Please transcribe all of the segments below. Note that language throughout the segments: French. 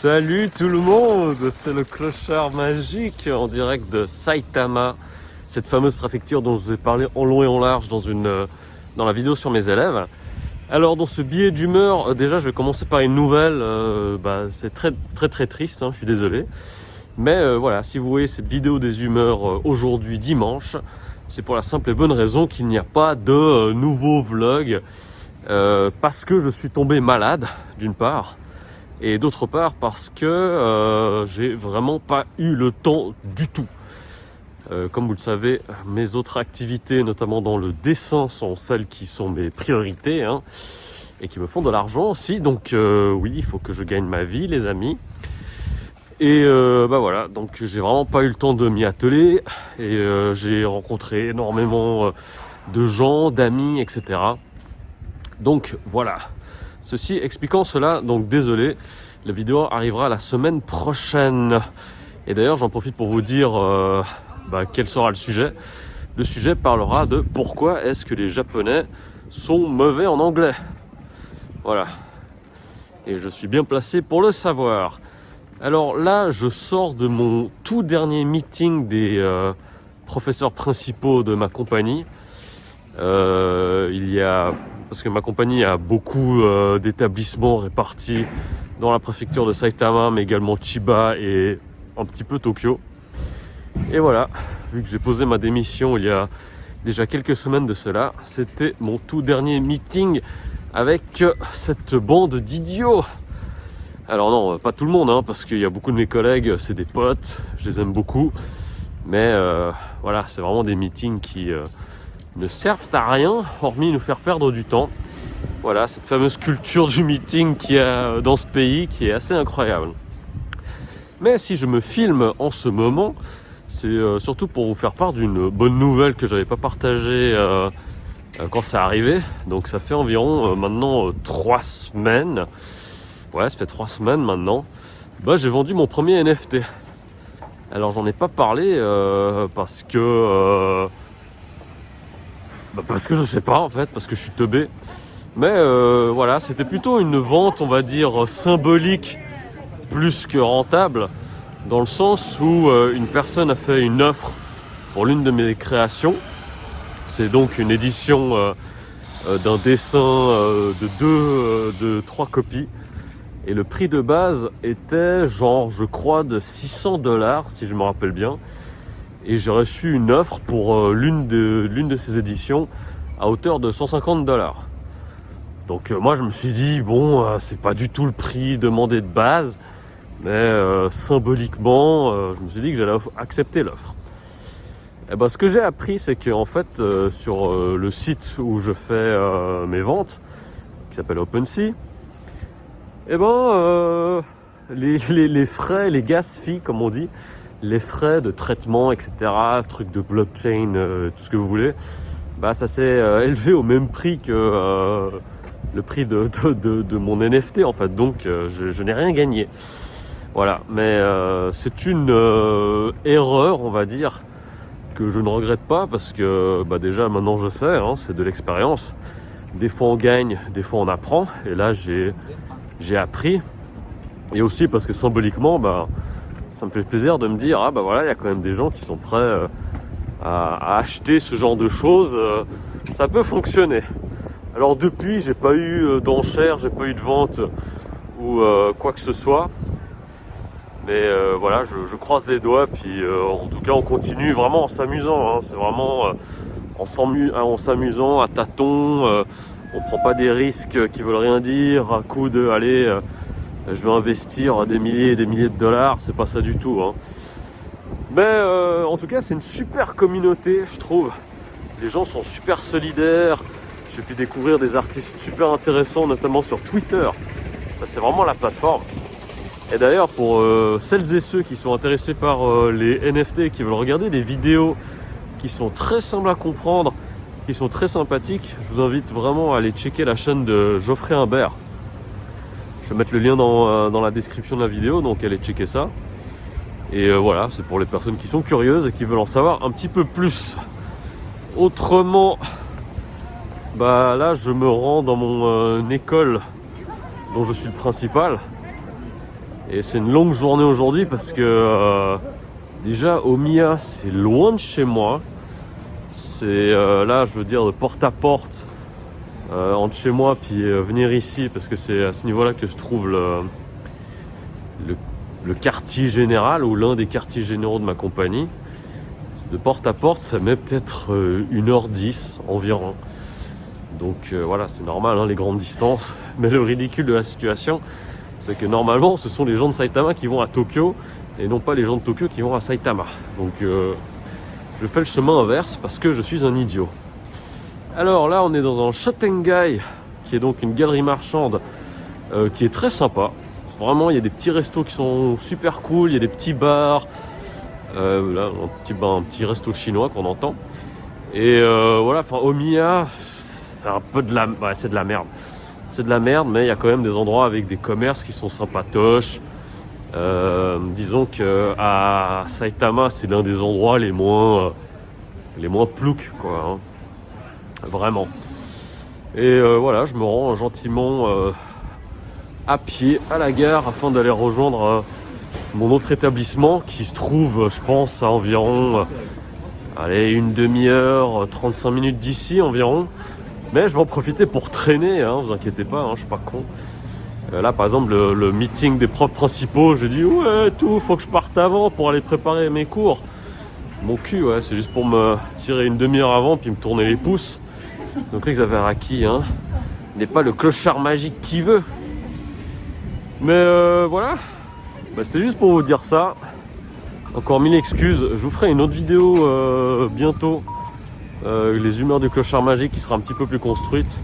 Salut tout le monde, c'est le clochard magique en direct de Saitama, cette fameuse préfecture dont je vous ai parlé en long et en large dans la vidéo sur mes élèves. Alors dans ce billet d'humeur, déjà je vais commencer par une nouvelle, c'est très triste, je suis désolé. Mais voilà, si vous voyez cette vidéo des humeurs aujourd'hui dimanche, c'est pour la simple et bonne raison qu'il n'y a pas de nouveau vlog parce que je suis tombé malade d'une part. Et d'autre part parce que j'ai vraiment pas eu le temps du tout. Comme vous le savez, mes autres activités, notamment dans le dessin, sont celles qui sont mes priorités et qui me font de l'argent aussi. Donc oui, il faut que je gagne ma vie, les amis. Et voilà, donc j'ai vraiment pas eu le temps de m'y atteler. Et j'ai rencontré énormément de gens, d'amis, etc. Donc voilà. Ceci expliquant cela, donc désolé, la vidéo arrivera la semaine prochaine. Et d'ailleurs, j'en profite pour vous dire quel sera le sujet. Le sujet parlera de pourquoi est-ce que les Japonais sont mauvais en anglais. Voilà. Et je suis bien placé pour le savoir. Alors là, je sors de mon tout dernier meeting des professeurs principaux de ma compagnie. Parce que ma compagnie a beaucoup d'établissements répartis dans la préfecture de Saitama, mais également Chiba et un petit peu Tokyo. Et voilà, vu que j'ai posé ma démission il y a déjà quelques semaines de cela, c'était mon tout dernier meeting avec cette bande d'idiots. Alors non, pas tout le monde, parce qu'il y a beaucoup de mes collègues, c'est des potes, je les aime beaucoup. Mais voilà, c'est vraiment des meetings qui ne servent à rien, hormis nous faire perdre du temps. Voilà, cette fameuse culture du meeting qu'il y a dans ce pays qui est assez incroyable. Mais si je me filme en ce moment, c'est surtout pour vous faire part d'une bonne nouvelle que je n'avais pas partagée quand ça arrivait. Donc ça fait environ maintenant 3 semaines. Ouais, ça fait 3 semaines maintenant. J'ai vendu mon premier NFT. Alors j'en ai pas parlé parce que je sais pas en fait, parce que je suis teubé. Mais voilà, c'était plutôt une vente, on va dire, symbolique plus que rentable, dans le sens où une personne a fait une offre pour l'une de mes créations. C'est donc une édition d'un dessin de 3 copies. Et le prix de base était je crois de $600 si je me rappelle bien. Et j'ai reçu une offre pour l'une de ces éditions à hauteur de $150. Donc moi je me suis dit c'est pas du tout le prix demandé de base, mais symboliquement je me suis dit que j'allais accepter l'offre. Et ce que j'ai appris, c'est que en fait sur le site où je fais mes ventes, qui s'appelle OpenSea, les frais, les gas fees comme on dit, les frais de traitement, etc., trucs de blockchain, tout ce que vous voulez, ça s'est élevé au même prix que le prix de mon NFT en fait. Donc je n'ai rien gagné. Voilà, mais c'est une erreur, on va dire, que je ne regrette pas parce que déjà maintenant je sais, c'est de l'expérience. Des fois on gagne, des fois on apprend. Et là j'ai appris. Et aussi parce que symboliquement, ça me fait plaisir de me dire il y a quand même des gens qui sont prêts à acheter ce genre de choses. Ça peut fonctionner. Alors depuis, j'ai pas eu d'enchères, j'ai pas eu de vente ou quoi que ce soit. Mais voilà, je croise les doigts. Puis en tout cas, on continue vraiment en s'amusant. C'est vraiment en s'amusant à tâtons. On prend pas des risques qui veulent rien dire à coup de je vais investir des milliers et des milliers de dollars. C'est pas ça du tout. Mais en tout cas, c'est une super communauté, je trouve. Les gens sont super solidaires. J'ai pu découvrir des artistes super intéressants, notamment sur Twitter. C'est vraiment la plateforme. Et d'ailleurs, pour celles et ceux qui sont intéressés par les NFT, qui veulent regarder des vidéos qui sont très simples à comprendre, qui sont très sympathiques, je vous invite vraiment à aller checker la chaîne de Geoffrey Humbert. Je vais mettre le lien dans la description de la vidéo, donc allez checker ça. Et voilà, c'est pour les personnes qui sont curieuses et qui veulent en savoir un petit peu plus. Autrement, là je me rends dans mon école dont je suis le principal. Et c'est une longue journée aujourd'hui parce que déjà Omiya c'est loin de chez moi. C'est là je veux dire de porte à porte entre chez moi puis venir ici parce que c'est à ce niveau là que se trouve le, le quartier général ou l'un des quartiers généraux de ma compagnie. De porte à porte ça met peut-être 1h10 environ. Donc voilà c'est normal hein, les grandes distances. Mais le ridicule de la situation c'est que normalement ce sont les gens de Saitama qui vont à Tokyo et non pas les gens de Tokyo qui vont à Saitama. Donc je fais le chemin inverse parce que je suis un idiot. Alors là on est dans un Shotengai qui est donc une galerie marchande qui est très sympa. Vraiment il y a des petits restos qui sont super cool, il y a des petits bars, là un petit resto chinois qu'on entend. Et voilà, enfin Omiya c'est un peu de la... Ouais, c'est de la merde. C'est de la merde, mais il y a quand même des endroits avec des commerces qui sont sympatoches. Disons que à Saitama, c'est l'un des endroits les moins ploucs, quoi. Hein. Vraiment. Et voilà, je me rends gentiment à pied à la gare afin d'aller rejoindre mon autre établissement qui se trouve, je pense, à environ allez, une demi-heure, 35 minutes d'ici environ. Mais je vais en profiter pour traîner, hein, vous inquiétez pas, hein, je suis pas con. Là par exemple le meeting des profs principaux, j'ai dit ouais tout, faut que je parte avant pour aller préparer mes cours. Mon cul ouais, c'est juste pour me tirer une demi-heure avant puis me tourner les pouces. Donc là Xavier Aki, hein, n'est pas le clochard magique qui veut. Mais voilà, c'était juste pour vous dire ça. Encore mille excuses, je vous ferai une autre vidéo bientôt. Les humeurs du clochard magique qui sera un petit peu plus construite.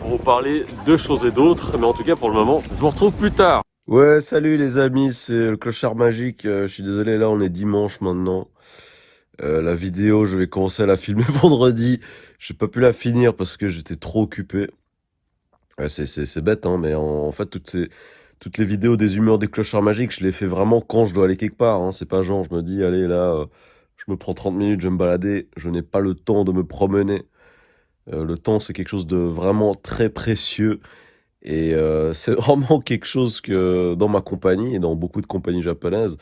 Pour vous parler de choses et d'autres, mais en tout cas pour le moment, je vous retrouve plus tard. Ouais, salut les amis, c'est le clochard magique. Je suis désolé, là on est dimanche maintenant. La vidéo, je vais commencer à la filmer vendredi. J'ai pas pu la finir parce que j'étais trop occupé. C'est bête, hein, mais en fait toutes les vidéos des humeurs des clochards magiques, je les fais vraiment quand je dois aller quelque part. Hein. C'est pas genre je me dis allez là, je me prends 30 minutes, je vais me balader. Je n'ai pas le temps de me promener. Le temps, c'est quelque chose de vraiment très précieux. Et c'est vraiment quelque chose que dans ma compagnie et dans beaucoup de compagnies japonaises,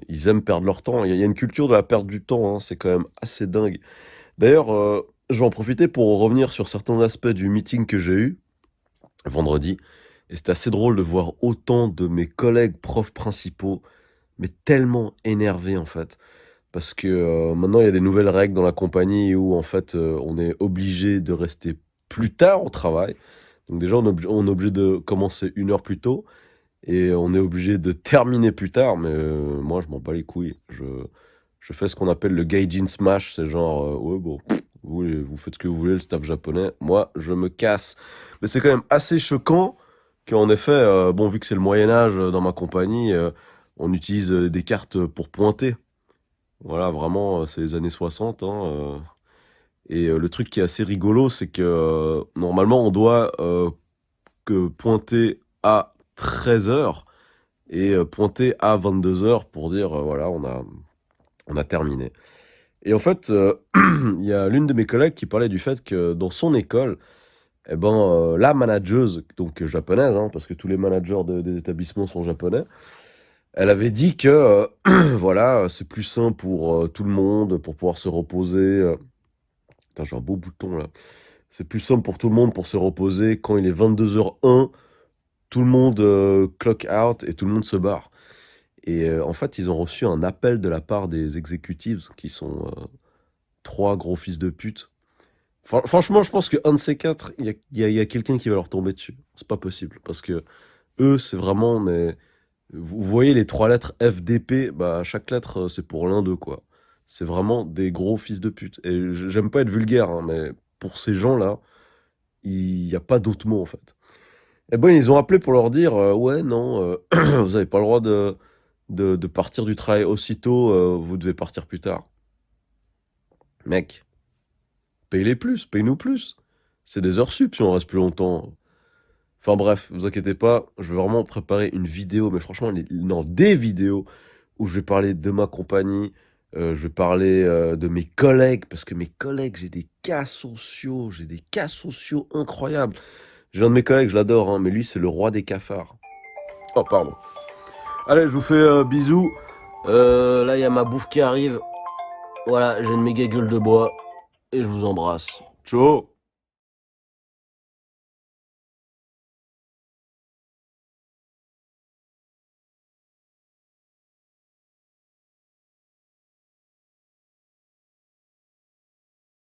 ils aiment perdre leur temps. Il y a une culture de la perte du temps, hein, c'est quand même assez dingue. D'ailleurs, je vais en profiter pour revenir sur certains aspects du meeting que j'ai eu vendredi. Et c'était assez drôle de voir autant de mes collègues profs principaux, mais tellement énervés en fait. Parce que maintenant, il y a des nouvelles règles dans la compagnie où, en fait, on est obligé de rester plus tard au travail. Donc déjà, on est obligé de commencer 1 heure plus tôt et on est obligé de terminer plus tard. Mais moi, je m'en bats les couilles. Je fais ce qu'on appelle le Gaijin Smash. C'est genre, ouais, bon, vous faites ce que vous voulez, le staff japonais. Moi, je me casse. Mais c'est quand même assez choquant qu'en effet, bon, vu que c'est le Moyen-Âge dans ma compagnie, on utilise des cartes pour pointer. Voilà, vraiment, c'est les années 60. Hein, et le truc qui est assez rigolo, c'est que normalement, on doit que pointer à 13h et pointer à 22h pour dire, voilà, on a terminé. Et en fait, il y a l'une de mes collègues qui parlait du fait que dans son école, eh ben, la manageuse, donc japonaise, hein, parce que tous les managers des établissements sont japonais, elle avait dit que voilà, c'est plus sain pour tout le monde, pour pouvoir se reposer. Putain, j'ai un beau bouton là. C'est plus simple pour tout le monde pour se reposer quand il est 22h01, tout le monde clock out et tout le monde se barre. Et en fait, ils ont reçu un appel de la part des executives qui sont 3 gros fils de pute. Franchement, je pense qu'un de ces 4, il y a quelqu'un qui va leur tomber dessus. C'est pas possible parce que eux, c'est vraiment mais vous voyez les 3 lettres FDP, bah chaque lettre c'est pour l'un d'eux quoi. C'est vraiment des gros fils de pute. Et j'aime pas être vulgaire, hein, mais pour ces gens-là, il n'y a pas d'autre mot en fait. Et ben ils ont appelé pour leur dire ouais non, vous avez pas le droit de partir du travail aussitôt, vous devez partir plus tard. Mec, paye-les plus, paye-nous plus. C'est des heures sup si on reste plus longtemps. Enfin bref, vous inquiétez pas, je vais vraiment préparer une vidéo, mais franchement, non, des vidéos où je vais parler de ma compagnie, je vais parler de mes collègues, parce que mes collègues, j'ai des cas sociaux incroyables. J'ai un de mes collègues, je l'adore, hein, mais lui, c'est le roi des cafards. Oh, pardon. Allez, je vous fais bisous. Là, il y a ma bouffe qui arrive. Voilà, j'ai une méga gueule de bois. Et je vous embrasse. Ciao.